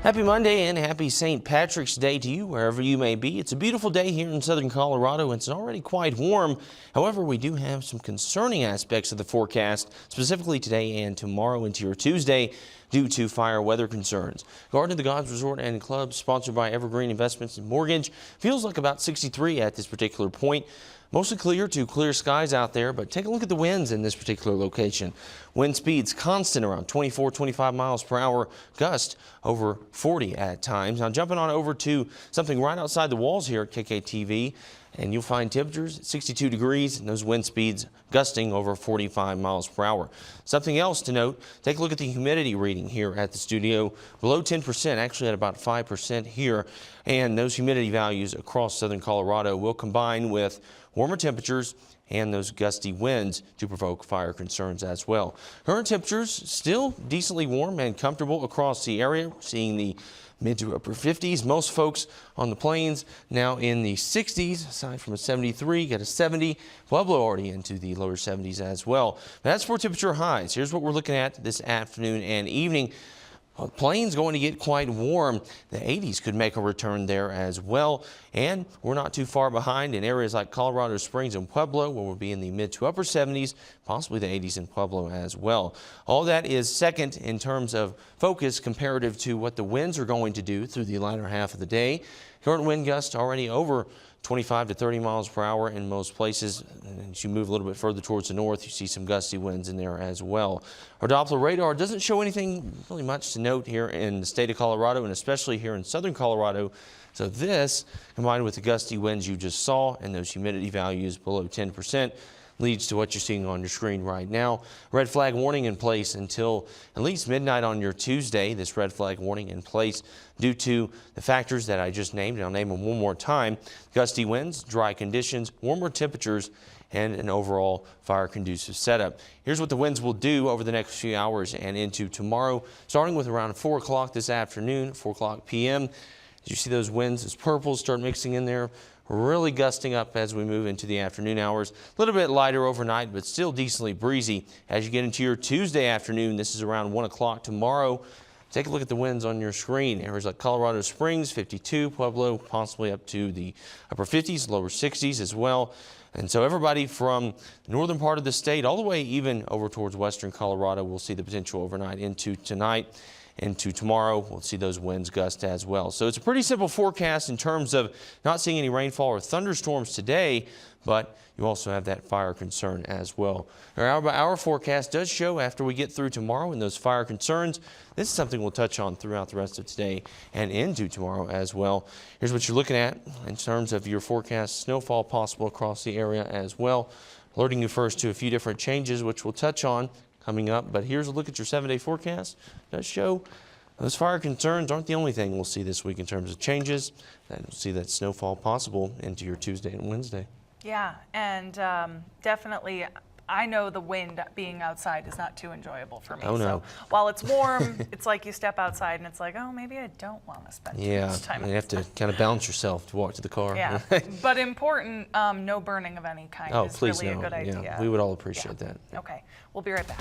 Happy Monday and happy St. Patrick's Day to you wherever you may be. It's a beautiful day here in southern Colorado and it's already quite warm. However, we do have some concerning aspects of the forecast, specifically today and tomorrow into your Tuesday, due to fire weather concerns. Garden of the Gods Resort and Club, sponsored by Evergreen Investments and Mortgage, feels like about 63 at this particular point. Mostly clear to clear skies out there, but take a look at the winds in this particular location. Wind speeds constant around 24-25 miles per hour, gust over 40 at times. Now jumping on over to something right outside the walls here at KKTV, and you'll find temperatures at 62 degrees and those wind speeds gusting over 45 miles per hour. Something else to note, take a look at the humidity reading here at the studio. Below 10%, actually at about 5% here, and those humidity values across southern Colorado will combine with warmer temperatures and those gusty winds to provoke fire concerns as well. Current temperatures still decently warm and comfortable across the area. We're seeing the mid to upper 50s. Most folks on the plains now in the 60s, aside from a 73, got a 70. Pueblo already into the lower 70s as well. That's for temperature highs. Here's what we're looking at this afternoon and evening. Plains going to get quite warm. The 80s could make a return there as well. And we're not too far behind in areas like Colorado Springs and Pueblo, where we'll be in the mid to upper 70s, possibly the 80s in Pueblo as well. All that is second in terms of focus comparative to what the winds are going to do through the latter half of the day. Current wind gusts already over 25 to 30 miles per hour in most places. And as you move a little bit further towards the north, you see some gusty winds in there as well. Our Doppler radar doesn't show anything really much to note here in the state of Colorado, and especially here in southern Colorado. So this, combined with the gusty winds you just saw and those humidity values below 10%, leads to what you're seeing on your screen right now. Red flag warning in place until at least midnight on your Tuesday. This red flag warning in place due to the factors that I just named, and I'll name them one more time. Gusty winds, dry conditions, warmer temperatures, and an overall fire conducive setup. Here's what the winds will do over the next few hours and into tomorrow, starting with around 4 o'clock this afternoon, 4 o'clock p.m. As you see those winds, as purples start mixing in there, really gusting up as we move into the afternoon hours. A little bit lighter overnight, but still decently breezy. As you get into your Tuesday afternoon, this is around 1 o'clock tomorrow. Take a look at the winds on your screen. Areas like Colorado Springs, 52, Pueblo, possibly up to the upper 50s, lower 60s as well. And so everybody from the northern part of the state all the way even over towards western Colorado will see the potential overnight into tonight. Into tomorrow, we'll see those winds gust as well. So it's a pretty simple forecast in terms of not seeing any rainfall or thunderstorms today, but you also have that fire concern as well. Our hour-by-hour forecast does show after we get through tomorrow and those fire concerns. This is something we'll touch on throughout the rest of today and into tomorrow as well. Here's what you're looking at in terms of your forecast. Snowfall possible across the area as well. Alerting you first to a few different changes, which we'll touch on coming up, but here's a look at your 7-day forecast. It does show those fire concerns aren't the only thing we'll see this week in terms of changes. And we'll see that snowfall possible into your Tuesday and Wednesday. Yeah, and definitely I know the wind being outside is not too enjoyable for me. Oh, no. So while it's warm, it's like you step outside and it's like, oh, maybe I don't want to spend too much time. Yeah, you have to kind of balance yourself to walk to the car. Yeah, but important, no burning of any kind is please really no. a good idea. Yeah, we would all appreciate that. Okay, we'll be right back.